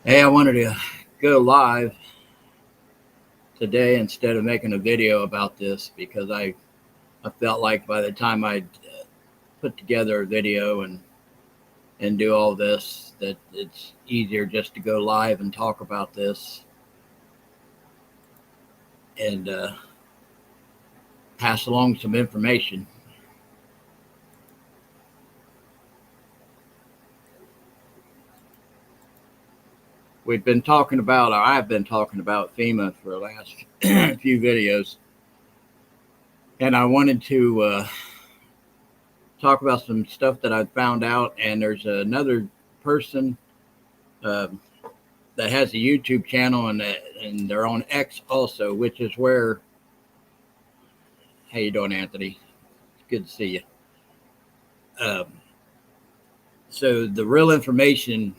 Hey, I wanted to go live today instead of making a video about this because I felt like by the time I put together a video and do all this, that it's easier just to go live and talk about this and pass along some information. We've been talking about, or I've been talking about FEMA for the last few videos, and I wanted to talk about some stuff that I found out. And there's another person uh, that has a YouTube channel and they're on X also, which is where. How you doing, Anthony? It's good to see you. Um, so the real information,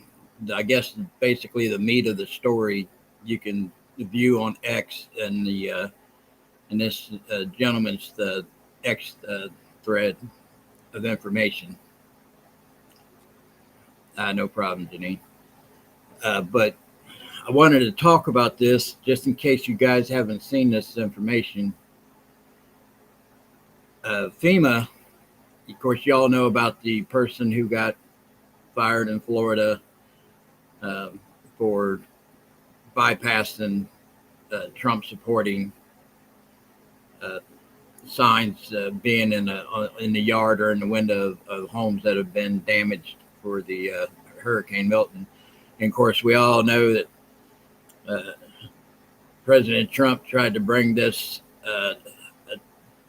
I guess, basically the meat of the story, you can view on X and the and this gentleman's the X thread of information. No problem, Janine. But I wanted to talk about this just in case you guys haven't seen this information. FEMA, of course, y'all know about the person who got fired in Florida um, for bypassing Trump supporting uh, signs being in the yard or in the window of homes that have been damaged for the Hurricane Milton. And of course, we all know that uh, President Trump tried to bring this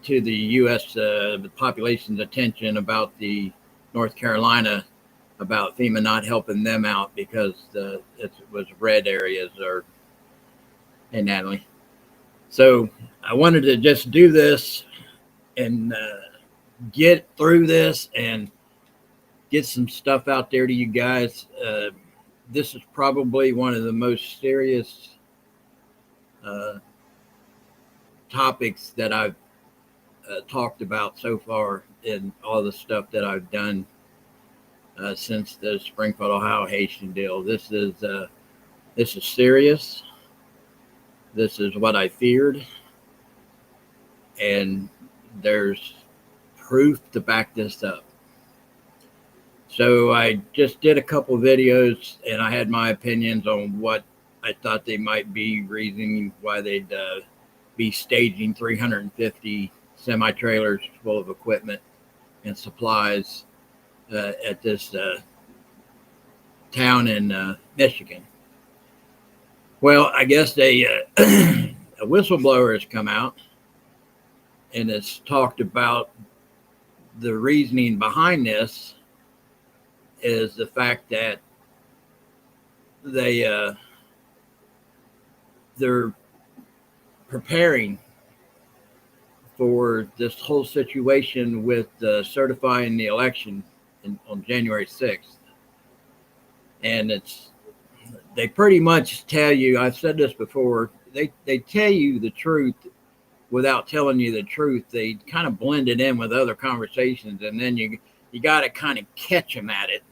to the U.S. Population's attention about the North Carolina, about FEMA not helping them out because it was red areas. Or hey, Natalie. So I wanted to just do this and get through this and get some stuff out there to you guys. This is probably one of the most serious uh, topics that I've talked about so far in all the stuff that I've done since the Springfield, Ohio Haitian deal. This is serious. This is what I feared, and there's proof to back this up. So I just did a couple of videos, and I had my opinions on what I thought they might be reasoning why they'd be staging 350 semi-trailers full of equipment and supplies at this town in Michigan. Well, I guess a whistleblower has come out and has talked about the reasoning behind this is the fact that they're preparing for this whole situation with certifying the election on January 6th. And they pretty much tell you, I've said this before, they tell you the truth without telling you the truth. They kind of blend it in with other conversations, and then you got to kind of catch them at it.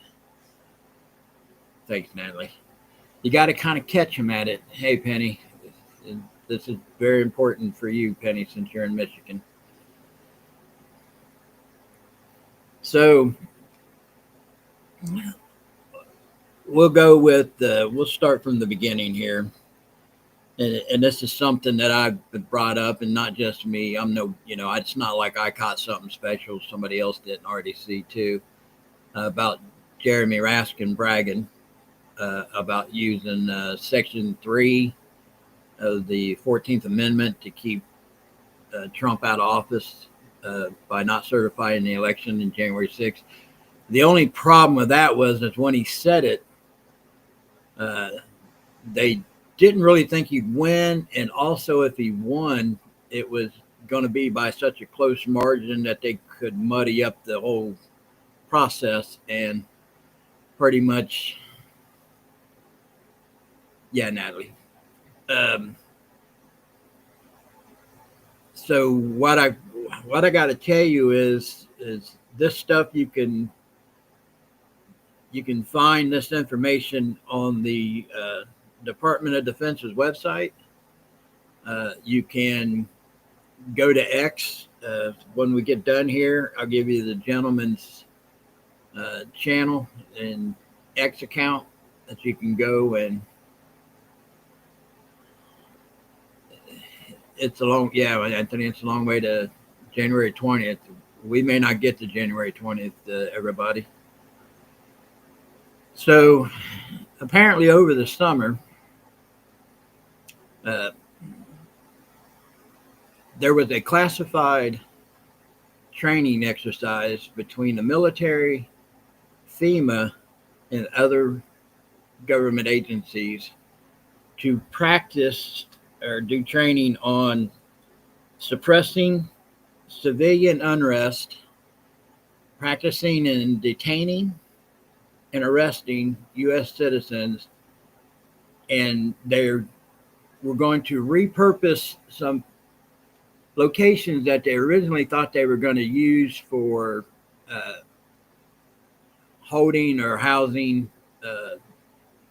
Thanks, Natalie. You got to kind of catch them at it. Hey, Penny, this is very important for you, Penny, since you're in Michigan. So we'll go with we'll start from the beginning here. And this is something that I've brought up, and not just me. I'm no, it's not like I caught something special somebody else didn't already see too, about Jeremy Raskin bragging about using Section 3 of the 14th Amendment to keep Trump out of office by not certifying the election in January 6th. The only problem with that was when he said it, they didn't really think he'd win. And also, if he won, it was going to be by such a close margin that they could muddy up the whole process and pretty much, yeah, Natalie. So what I got to tell you is this stuff you can You can find this information on the Department of Defense's website. You can go to X. When we get done here, I'll give you the gentleman's channel and X account that you can go, and it's a long, yeah, Anthony, it's a long way to January 20th. We may not get to January 20th, everybody. So apparently over the summer, there was a classified training exercise between the military, FEMA, and other government agencies to practice or do training on suppressing civilian unrest, practicing and detaining and arresting U.S. citizens, and we're going to repurpose some locations that they originally thought they were going to use for holding or housing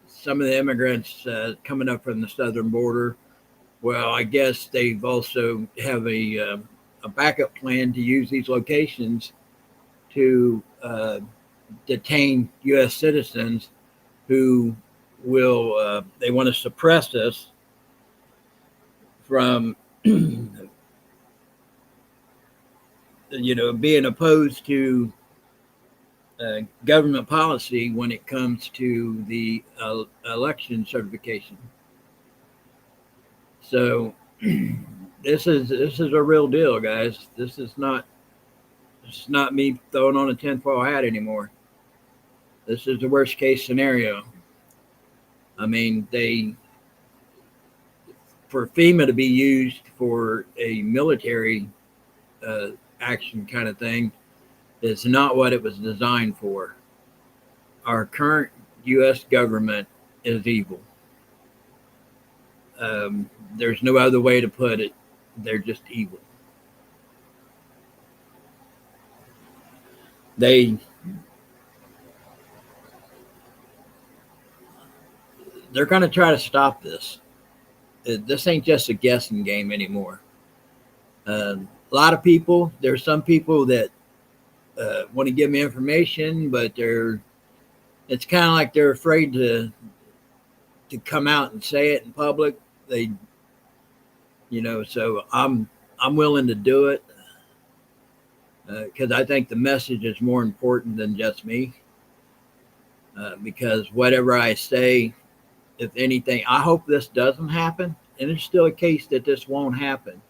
some of the immigrants coming up from the southern border. Well, I guess they've also have a backup plan to use these locations to detain U.S. citizens who will they want to suppress us from being opposed to government policy when it comes to the election certification. So this is a real deal, guys. This is not me throwing on a tinfoil hat anymore. This is the worst case scenario. I mean, for FEMA to be used for a military action kind of thing is not what it was designed for. Our current U.S. government is evil. There's no other way to put it. They're just evil. They're going to try to stop this. This ain't just a guessing game anymore. A lot of people, there's some people that want to give me information, but it's kind of like they're afraid to come out and say it in public. So I'm willing to do it because I think the message is more important than just me. Because whatever I say, if anything, I hope this doesn't happen, and there's still a case that this won't happen.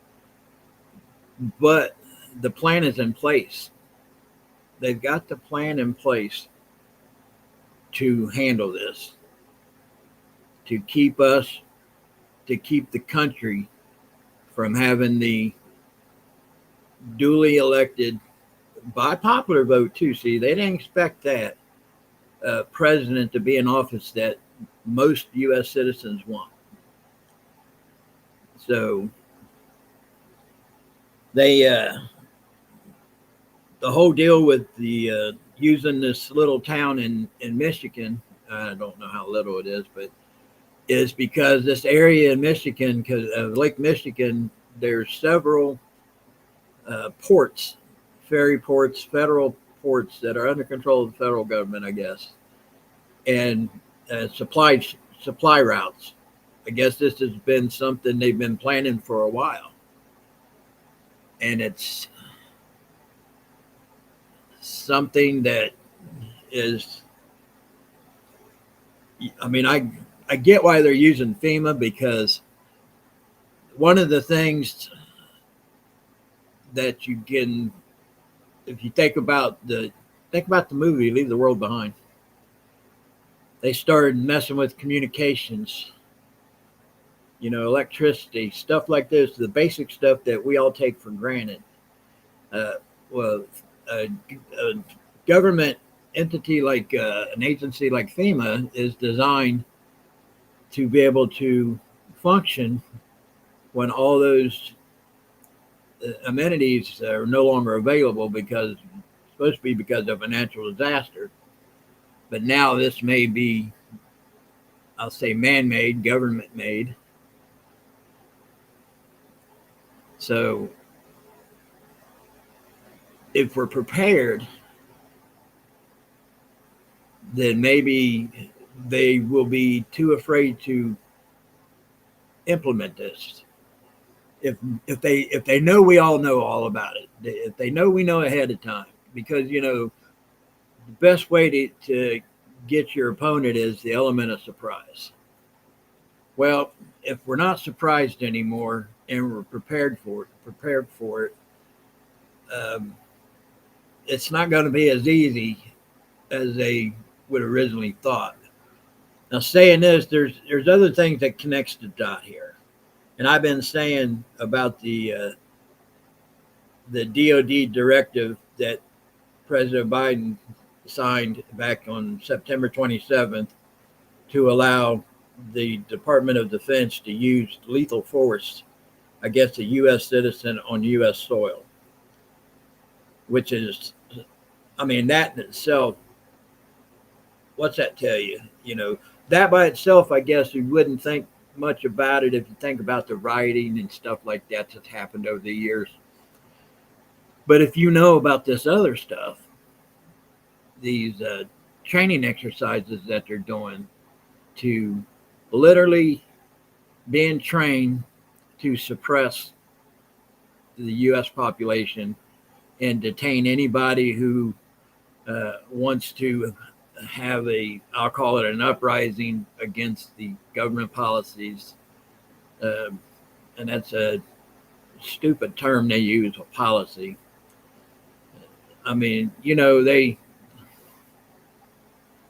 But the plan is in place. They've got the plan in place to handle this, to keep the country from having the duly elected by popular vote too. See, they didn't expect that president to be in office that most U.S. citizens want. So the whole deal with the using this little town in Michigan, I don't know how little it is, but is because this area in Michigan, because of Lake Michigan, there's several ports, ferry ports, federal ports that are under control of the federal government, I guess, and supply routes. I guess this has been something they've been planning for a while, and it's something that is, I mean, I get why they're using FEMA, because one of the things that you can, if you think about the movie Leave the World Behind, they started messing with communications, electricity, stuff like this, the basic stuff that we all take for granted. A government entity like an agency like FEMA is designed to be able to function when all those amenities are no longer available, because it's supposed to be because of a natural disaster. But now this may be, I'll say, man-made, government-made. So if we're prepared, then maybe they will be too afraid to implement this. If if they know we all know all about it, if they know we know ahead of time, because the best way to get your opponent is the element of surprise. Well, if we're not surprised anymore and we're prepared for it, um, it's not going to be as easy as they would originally thought. Now, saying this, there's other things that connects the dot here, and I've been saying about the DoD directive that President Biden signed back on September 27th to allow the Department of Defense to use lethal force against a U.S. citizen on U.S. soil, which is, I mean, that in itself, what's that tell you? That by itself, I guess you wouldn't think much about it if you think about the rioting and stuff like that that's happened over the years. But if you know about this other stuff, these training exercises that they're doing to literally being trained to suppress the U.S. population and detain anybody who wants to have I'll call it an uprising against the government policies. Uh, and that's a stupid term they use, a policy. I mean,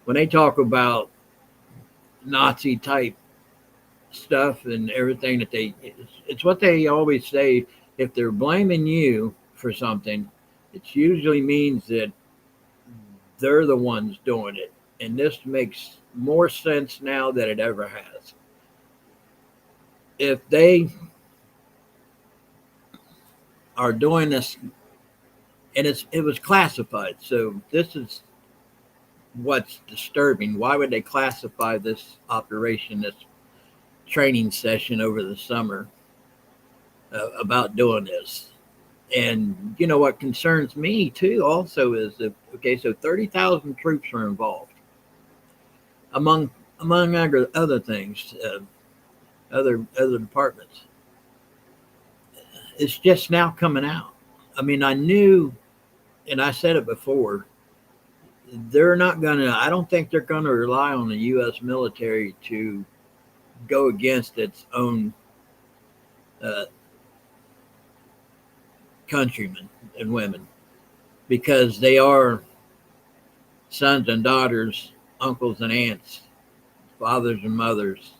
when they talk about Nazi type stuff and everything it's what they always say. If they're blaming you for something, it usually means that they're the ones doing it. And this makes more sense now than it ever has. If they are doing this, and it was classified, so this is what's disturbing. Why would they classify this operation, this training session over the summer about doing this? And what concerns me too also is that, okay, so 30,000 troops are involved, among other things, other departments. It's just now coming out. I mean, I knew, and I said it before, I don't think they're gonna rely on the U.S. military to go against its own uh, countrymen and women, because they are sons and daughters, uncles and aunts, fathers and mothers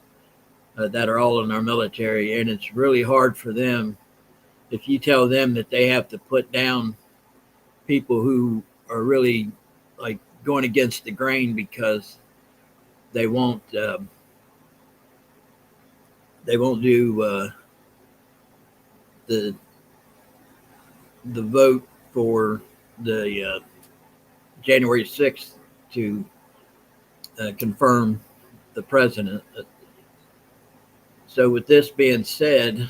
that are all in our military. And it's really hard for them if you tell them that they have to put down people who are really like going against the grain because they won't do the vote for the January 6th to confirm the president. So with this being said,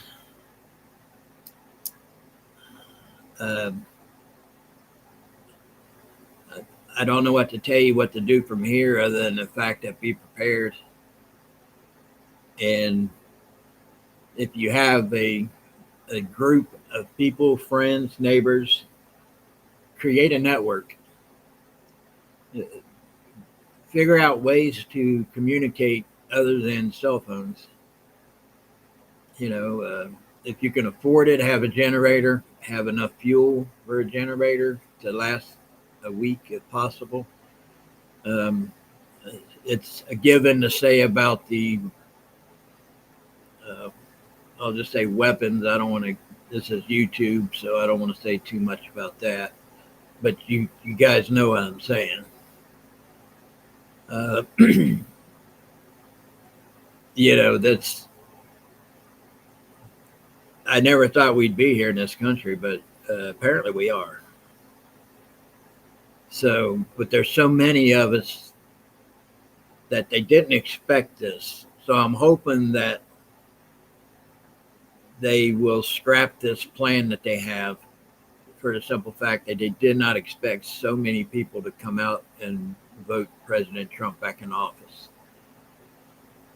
I don't know what to tell you what to do from here other than the fact that be prepared. And if you have a group of people, friends, neighbors, create a network. Figure out ways to communicate other than cell phones. If you can afford it, have a generator, have enough fuel for a generator to last a week if possible. It's a given to say about the, I'll just say weapons. I don't want to, this is YouTube, so I don't want to say too much about that. But you guys know what I'm saying. That's, I never thought we'd be here in this country, but apparently we are. So, but there's so many of us that they didn't expect this. So I'm hoping that they will scrap this plan that they have for the simple fact that they did not expect so many people to come out and vote President Trump back in office.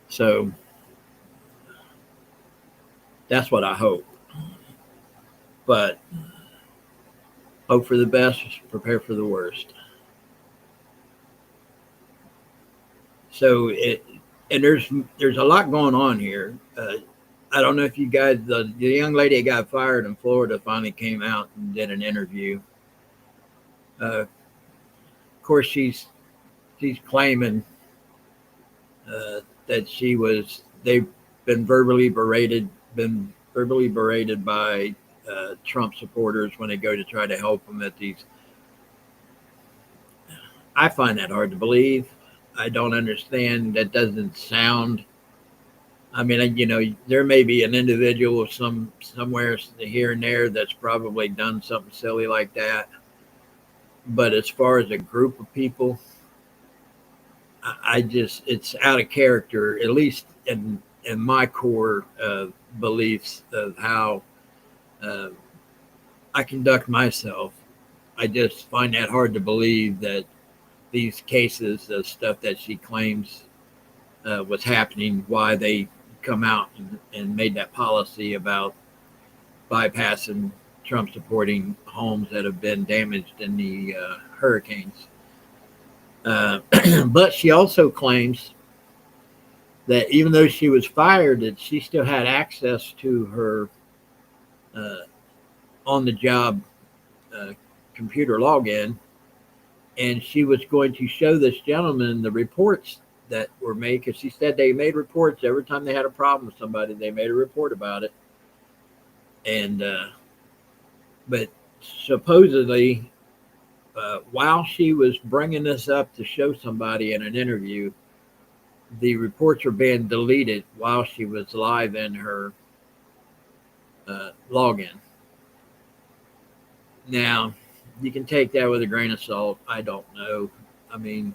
So that's what I hope. But hope for the best, prepare for the worst. So and there's a lot going on here. I don't know if you guys, the young lady that got fired in Florida finally came out and did an interview. Of course, she's claiming that they've been been verbally berated by Trump supporters when they go to try to help them at these. I find that hard to believe. I don't understand. That doesn't sound. I mean, there may be an individual somewhere here and there that's probably done something silly like that. But as far as a group of people, it's out of character, at least in my core beliefs of how uh, I conduct myself. I just find that hard to believe that these cases of stuff that she claims was happening, why they come out and made that policy about bypassing Trump supporting homes that have been damaged in the hurricanes. But she also claims that even though she was fired, that she still had access to her uh, on the job uh, computer login, and she was going to show this gentleman the reports that were made, because she said they made reports every time they had a problem with somebody. They made a report about it, and but supposedly, while she was bringing this up to show somebody in an interview, the reports were being deleted while she was live in her login. Now, you can take that with a grain of salt. I don't know. I mean,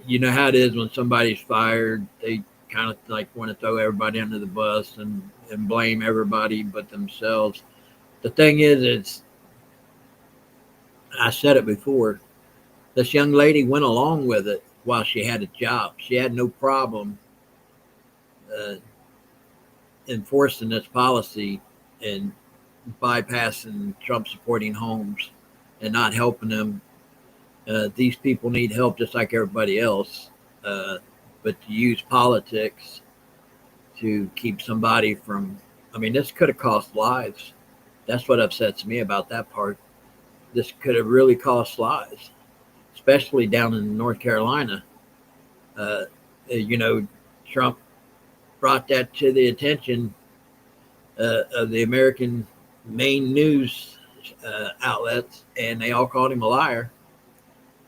you know how it is when somebody's fired. They kind of like want to throw everybody under the bus and blame everybody but themselves. The thing is, I said it before, this young lady went along with it while she had a job. She had no problem uh, enforcing this policy and bypassing Trump supporting homes and not helping them. These people need help just like everybody else. Uh, but to use politics to keep somebody from, I mean, this could have cost lives. That's what upsets me about that part. This could have really cost lives, especially down in North Carolina. Uh, Trump brought that to the attention of the American main news outlets, and they all called him a liar.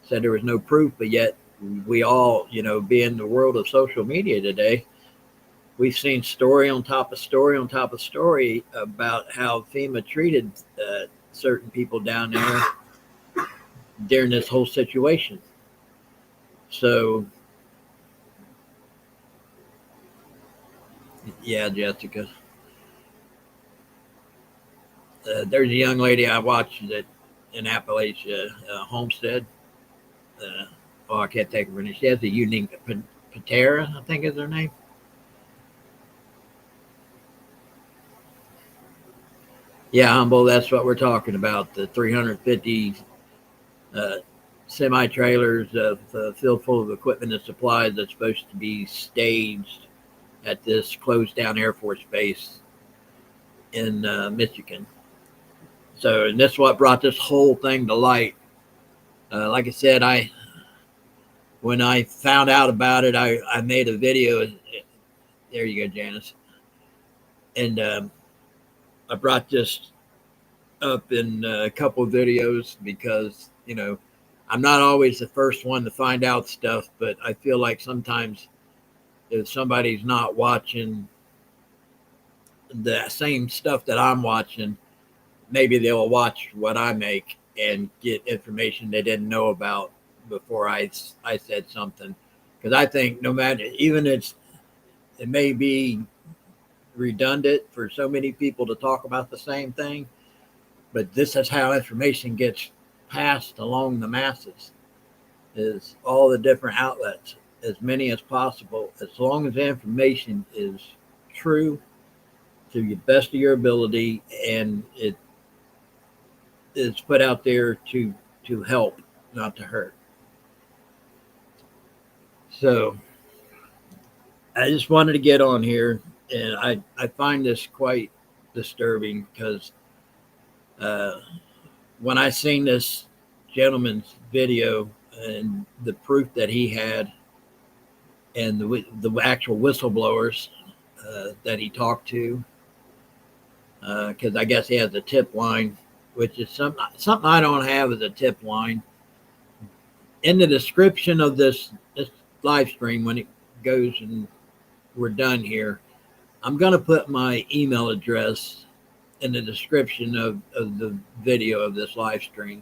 Said there was no proof, but yet we all, being the world of social media today, we've seen story on top of story on top of story about how FEMA treated certain people down there during this whole situation. So, yeah, Jessica. There's a young lady I watched that in Appalachia, Homestead. I can't take her name. She has a unique Patera, I think is her name. Yeah, Humble. That's what we're talking about. The 350 uh, semi trailers filled full of equipment and supplies that's supposed to be staged at this closed down Air Force base in Michigan. So, and that's what brought this whole thing to light. Like I said, when I found out about it, I made a video. There you go, Janice. And I brought this up in a couple of videos because, I'm not always the first one to find out stuff, but I feel like sometimes if somebody's not watching the same stuff that I'm watching, maybe they'll watch what I make and get information they didn't know about before I said something, because I think no matter, even it may be redundant for so many people to talk about the same thing, but this is how information gets passed along the masses, is all the different outlets, as many as possible, as long as the information is true to the best of your ability, and it is put out there to help, not to hurt. So I just wanted to get on here, and I find this quite disturbing because uh, when I seen this gentleman's video and the proof that he had, and the actual whistleblowers that he talked to, because I guess he has a tip line, which is something I don't have as a tip line. In the description of this live stream, when it goes and we're done here, I'm going to put my email address in the description of the video of this live stream,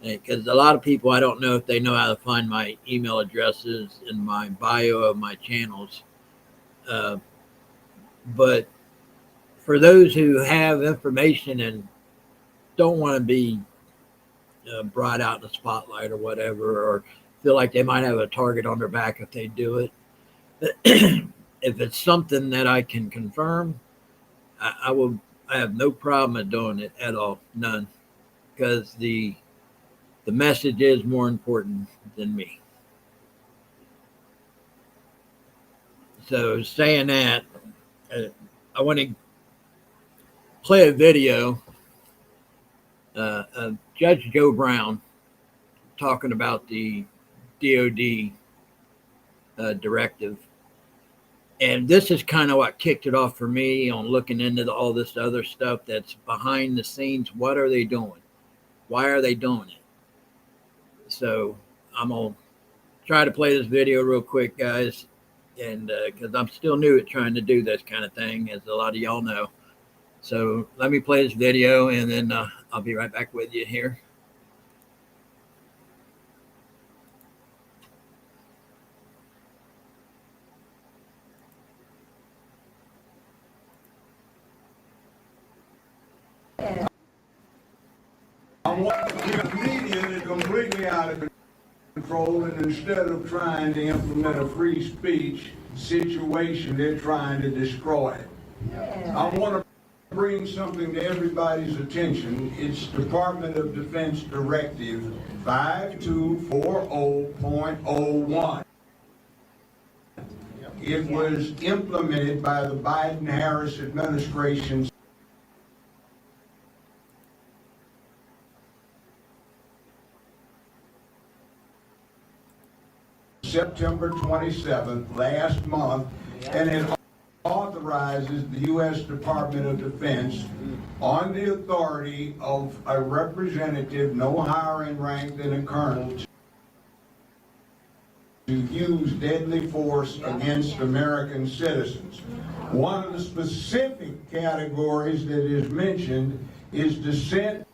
because a lot of people, I don't know if they know how to find my email addresses in my bio of my channels, but for those who have information and don't want to be brought out in the spotlight or whatever, or feel like they might have a target on their back if they do it, if it's something that I can confirm, I will. I have no problem at doing it at all, none, because the message is more important than me. So saying that, I want to play a video of Judge Joe Brown talking about the DOD directive. And this is kind of what kicked it off for me on looking into all this other stuff that's behind the scenes. What are they doing? Why are they doing it? So I'm going to try to play this video real quick, guys. And because I'm still new at trying to do this kind of thing, as a lot of y'all know. So let me play this video, and then I'll be right back with you here. I want to keep the media completely out of control, and instead of trying to implement a free speech situation, they're trying to destroy it. I want to bring something to everybody's attention. It's Department of Defense Directive 5240.01. It was implemented by the Biden-Harris administration September 27th, last month, and it authorizes the U.S. Department of Defense on the authority of a representative no higher in rank than a colonel to use deadly force against American citizens. One of the specific categories that is mentioned is dissent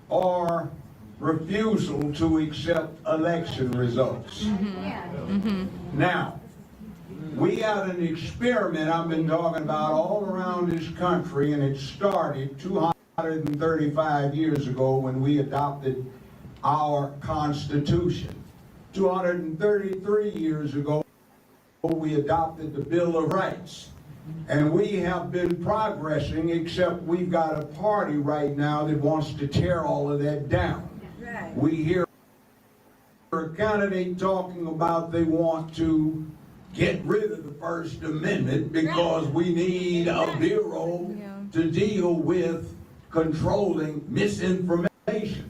or refusal to accept election results. Now, we had an experiment I've been talking about all around this country, and it started 235 years ago when we adopted our Constitution. 233 years ago, we adopted the Bill of Rights. And we have been progressing, except we've got a party right now that wants to tear all of that down. We hear a candidate talking about they want to get rid of the First Amendment because we need a bureau to deal with controlling misinformation.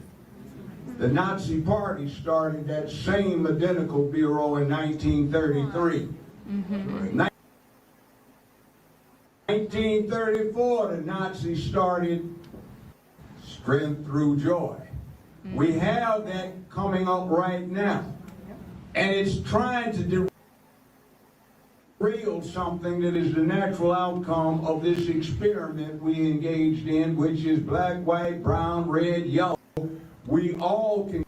The Nazi Party started that same identical bureau in 1933. 1934, the Nazis started Strength Through Joy. We have that coming up right now. And it's trying to derail something that is the natural outcome of this experiment we engaged in, which is black, white, brown, red, yellow. we all can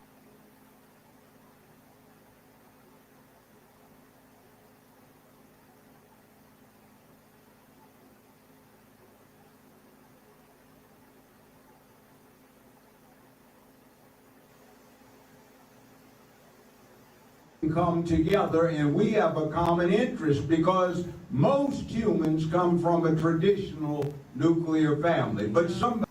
come together, and we have a common interest because most humans come from a traditional nuclear family, but some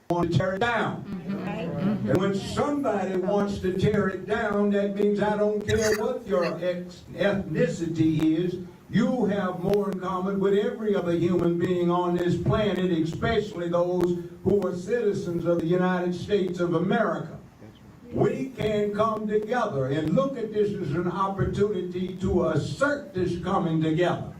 want to tear it down. And when somebody wants to tear it down, that means I don't care what your ethnicity is, you have more in common with every other human being on this planet, especially those who are citizens of the United States of America. We can come together and look at this as an opportunity to assert this coming together.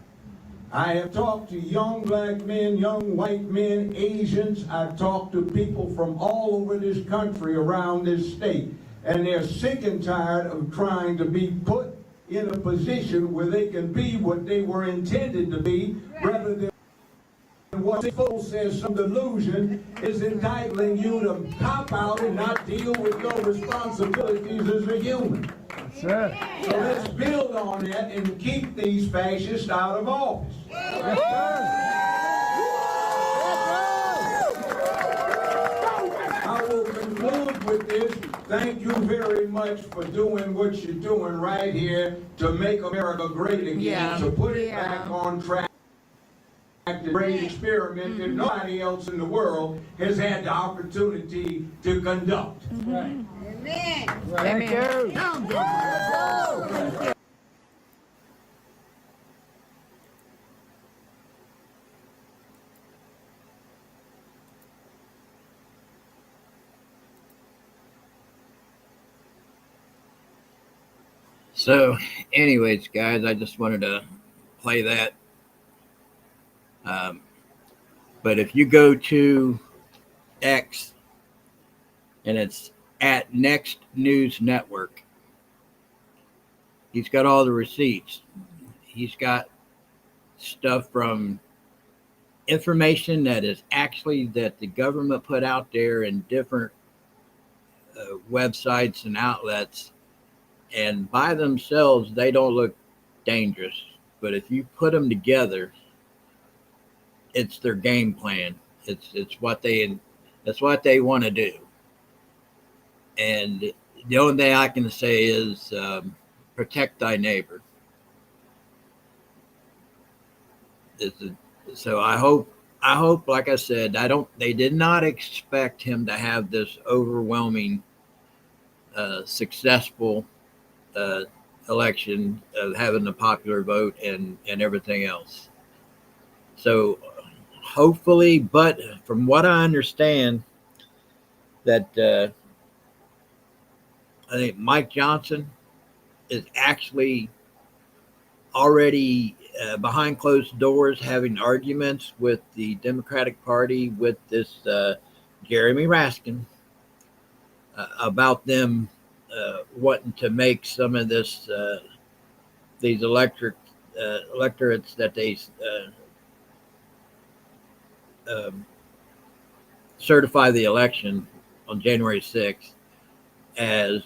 I have talked to young black men, young white men, Asians. I've talked to people from all over this country, around this state, and they're sick and tired of trying to be put in a position where they can be what they were intended to be, rather than what Fool says some delusion is entitling you to cop out and not deal with your responsibilities as a human. That's right. So let's build on that and keep these fascists out of office. I will conclude with this. Thank you very much for doing what you're doing right here to make America great again, to put it back on track. The great experiment that nobody else in the world has had the opportunity to conduct. Right. Amen. Thank you. So, anyways, guys, I just wanted to play that. But if you go to X and it's at Next News Network, he's got all the receipts. He's got stuff from information that is actually that the government put out there in different websites and outlets, and by themselves they don't look dangerous, but if you put them together, it's their game plan. It's what they want to do. And the only thing I can say is protect thy neighbor. So I hope, like I said, they did not expect him to have this overwhelming, successful election of having the popular vote and everything else. So hopefully, but from what I understand, that I think Mike Johnson is actually already behind closed doors having arguments with the Democratic Party, with this Jeremy Raskin, about them wanting to make some of this these electorates that they certify the election on January 6th as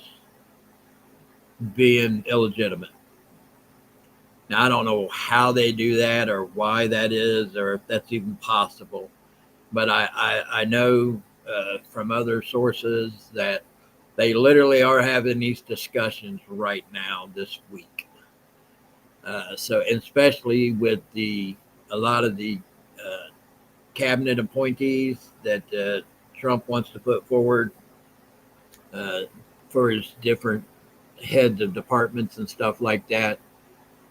being illegitimate. Now, I don't know how they do that or why that is or if that's even possible, but I know from other sources that they literally are having these discussions right now this week. So especially with a lot of the cabinet appointees that Trump wants to put forward for his different heads of departments and stuff like that.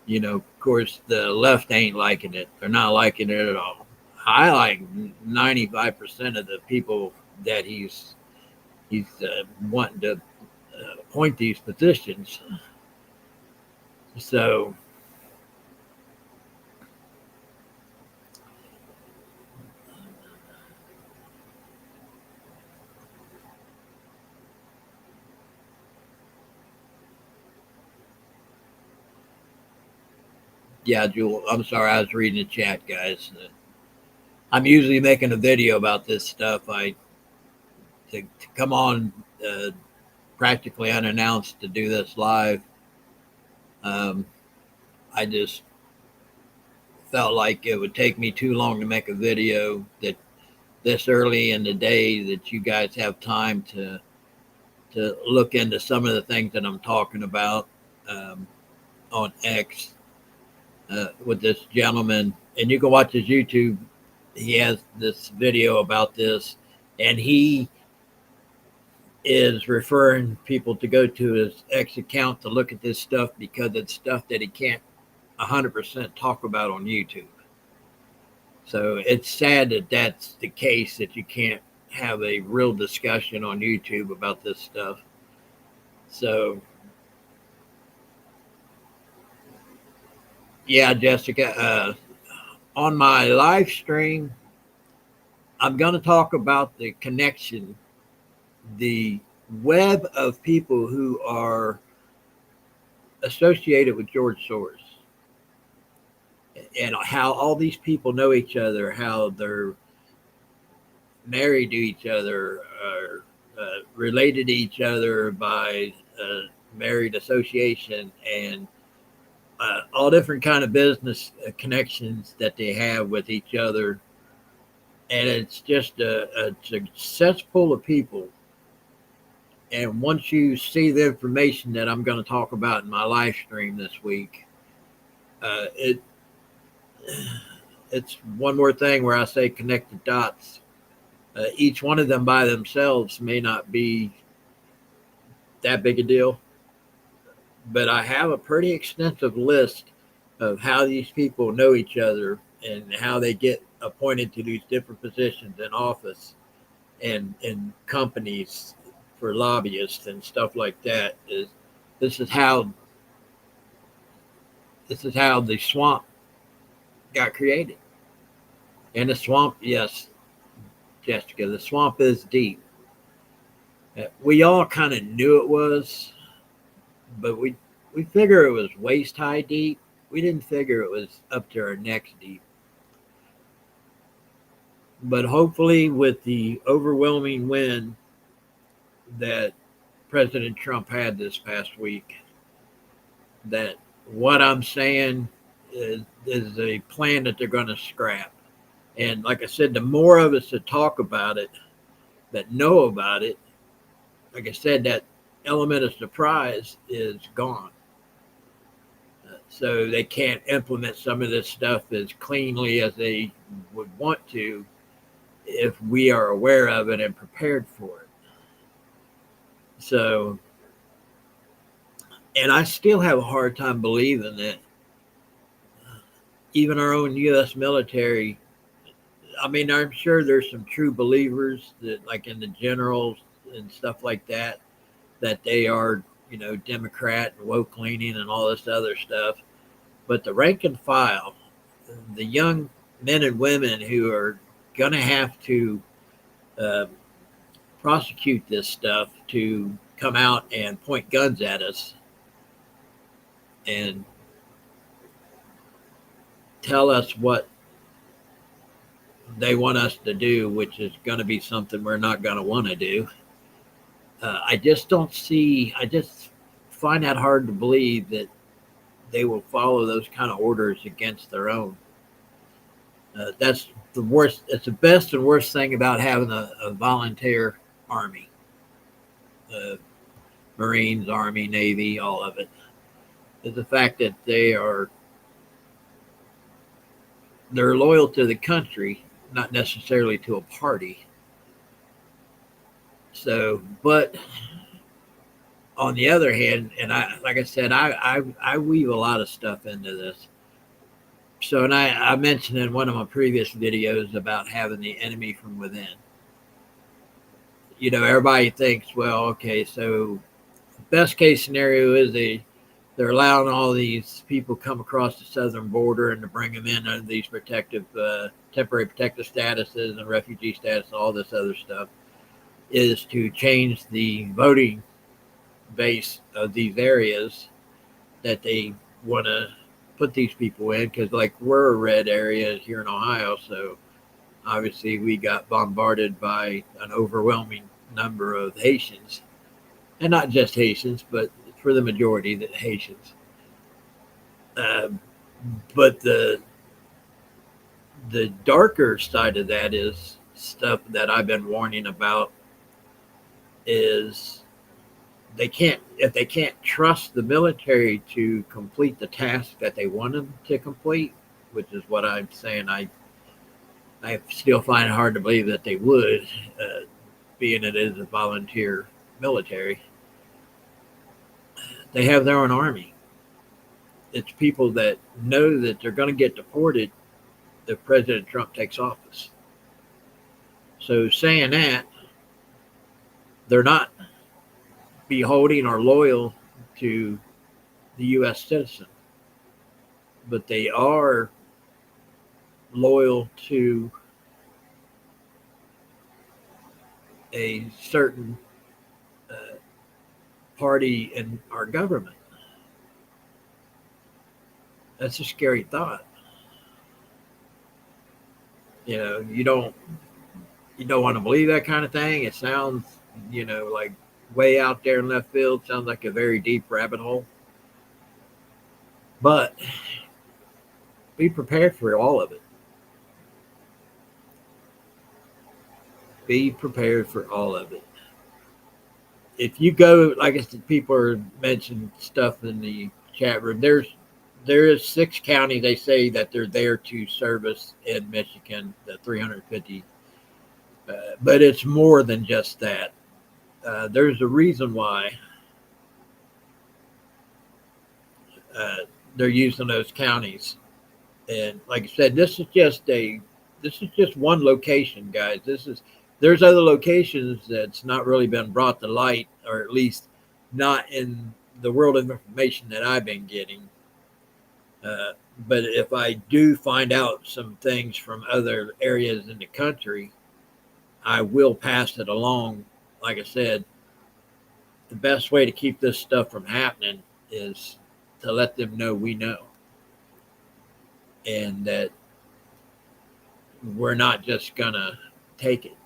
Of course, the left ain't liking it. They're not liking it at all. I like 95% of the people that he's wanting to appoint these positions. So, yeah, Jewel, I'm sorry, I was reading the chat, guys. I'm usually making a video about this stuff. To come on practically unannounced to do this live. Um, I just felt like it would take me too long to make a video that this early in the day that you guys have time to look into some of the things that I'm talking about on X with this gentleman. And you can watch his YouTube. He has this video about this, and he is referring people to go to his X account to look at this stuff because it's stuff that he can't 100% talk about on YouTube. So it's sad that that's the case, that you can't have a real discussion on YouTube about this stuff. So, yeah, Jessica, on my live stream, I'm going to talk about the connection, the web of people who are associated with George Soros, and how all these people know each other, how they're married to each other, or related to each other by married association, and all different kind of business connections that they have with each other. And it's just a cesspool of people. And once you see the information that I'm going to talk about in my live stream this week, it's one more thing where I say connect the dots. Each one of them by themselves may not be that big a deal, but I have a pretty extensive list of how these people know each other and how they get appointed to these different positions in office and in companies for lobbyists and stuff like that. This is how the swamp got created. And the swamp, yes, Jessica, the swamp is deep. We all kind of knew it was, but we figure it was waist high deep. We didn't figure it was up to our necks deep. But hopefully, with the overwhelming win that President Trump had this past week, that what I'm saying is a plan that they're going to scrap. And like I said, the more of us that talk about it, that know about it, like I said, that element of surprise is gone. So they can't implement some of this stuff as cleanly as they would want to if we are aware of it and prepared for it. So, and I still have a hard time believing that even our own U.S. military, I mean, I'm sure there's some true believers that, like in the generals and stuff like that, that they are, Democrat and woke leaning and all this other stuff. But the rank and file, the young men and women who are going to have to prosecute this stuff, to come out and point guns at us and tell us what they want us to do, which is going to be something we're not going to want to do. I just find that hard to believe that they will follow those kind of orders against their own. That's the worst. It's the best and worst thing about having a volunteer army, Marines, Army, Navy, all of it, is the fact that they're loyal to the country, not necessarily to a party. So, but on the other hand, and like I said, I weave a lot of stuff into this. So, and I mentioned in one of my previous videos about having the enemy from within. You know, everybody thinks, well, okay, so best case scenario is they're allowing all these people come across the southern border and to bring them in under these temporary protective statuses and refugee status and all this other stuff, is to change the voting base of these areas that they want to put these people in, because like we're a red area here in Ohio, so obviously we got bombarded by an overwhelming number of Haitians, and not just Haitians, but for the majority the Haitians. But the darker side of that is stuff that I've been warning about, is if they can't trust the military to complete the task that they want them to complete, which is what I'm saying. I still find it hard to believe that they would, being it is a volunteer military. They have their own army. It's people that know that they're going to get deported if President Trump takes office. So saying that, they're not beholding or loyal to the U.S. citizen, but they are loyal to a certain party in our government. That's a scary thought. You know, you don't want to believe that kind of thing. It sounds, like way out there in left field. Sounds like a very deep rabbit hole. But be prepared for all of it. Be prepared for all of it. If you go, like I said, people are mentioning stuff in the chat room. There is 6 counties they say that they're there to service in Michigan, the 350. But it's more than just that. There's a reason why they're using those counties. And like I said, this is just one location, guys. There's other locations that's not really been brought to light, or at least not in the world of information that I've been getting. But if I do find out some things from other areas in the country, I will pass it along. Like I said, the best way to keep this stuff from happening is to let them know we know, and that we're not just gonna take it.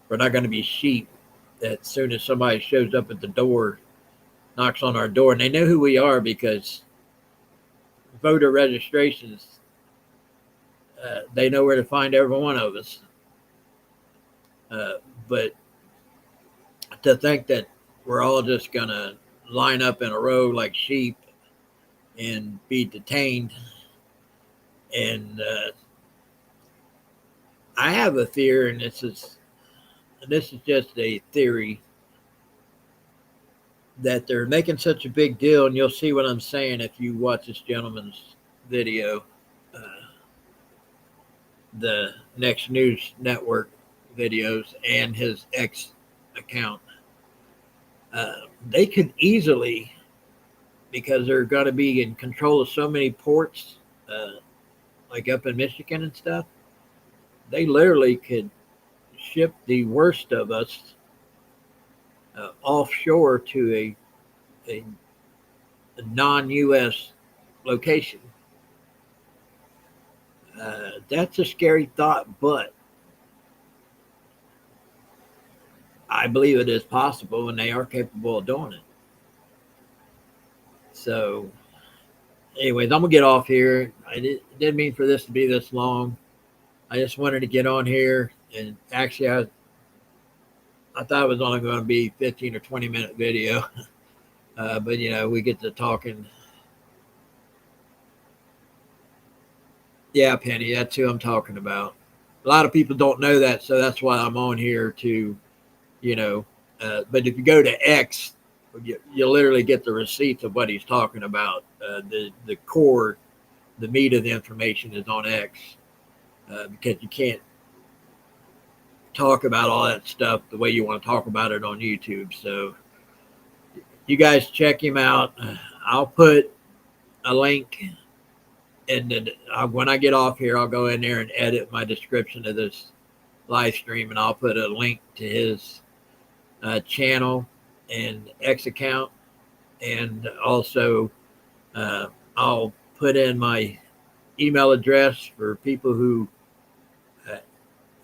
We're not going to be sheep that as soon as somebody shows up at the door, knocks on our door, and they know who we are because voter registrations, they know where to find every one of us. But to think that we're all just going to line up in a row like sheep and be detained, and I have a fear, and this is just a theory, that they're making such a big deal, and you'll see what I'm saying if you watch this gentleman's video, the Next News Network videos and his X account. They could easily, because they're going to be in control of so many ports, like up in Michigan and stuff, they literally could ship the worst of us offshore to a non-U.S. location. That's a scary thought, but I believe it is possible, and they are capable of doing it. So, anyways, I'm gonna get off here. I didn't mean for this to be this long. I just wanted to get on here, and actually, I thought it was only going to be 15 or 20-minute video, but we get to talking. Yeah, Penny, that's who I'm talking about. A lot of people don't know that, so that's why I'm on here to, but if you go to X, you literally get the receipts of what he's talking about. The core, the meat of the information is on X, because you can't talk about all that stuff the way you want to talk about it on YouTube. So you guys check him out. I'll put a link, and then when I get off here, I'll go in there and edit my description of this live stream, and I'll put a link to his channel and X account, and also I'll put in my email address for people who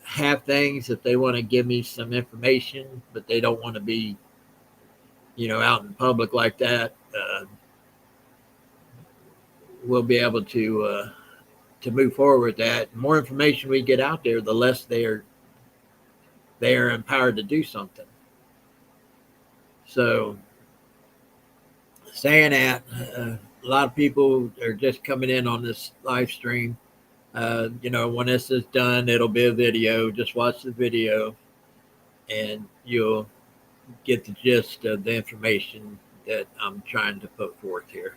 have things, if they want to give me some information, but they don't want to be, out in public like that. We'll be able to move forward with that. The more information we get out there, the less they are empowered to do something. So, saying that, a lot of people are just coming in on this live stream. When this is done, it'll be a video. Just watch the video, and you'll get the gist of the information that I'm trying to put forth here.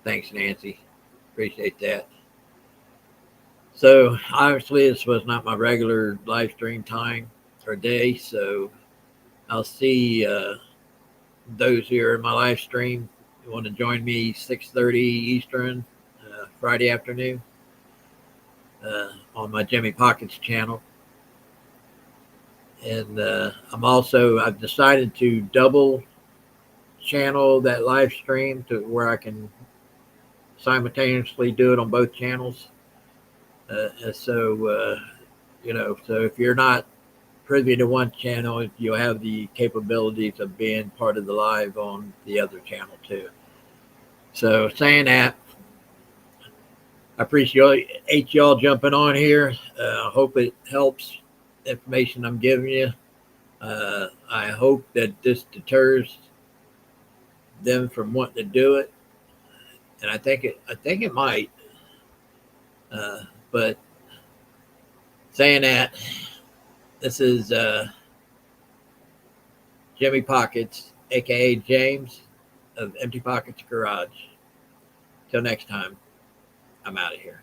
Thanks, Nancy. Appreciate that. So obviously this was not my regular live stream time or day, so I'll see those here in my live stream. You want to join me 6:30 Eastern Friday afternoon on my Jimmy Pockets channel. And I've decided to double channel that live stream to where I can simultaneously do it on both channels. So if you're not privy to one channel, you'll have the capabilities of being part of the live on the other channel too. So saying that, I appreciate y'all jumping on here. I hope it helps the information I'm giving you. I hope that this deters them from wanting to do it, and I think it might. But saying that, this is Jimmy Pockets, aka James of Empty Pockets Garage. Till next time, I'm out of here.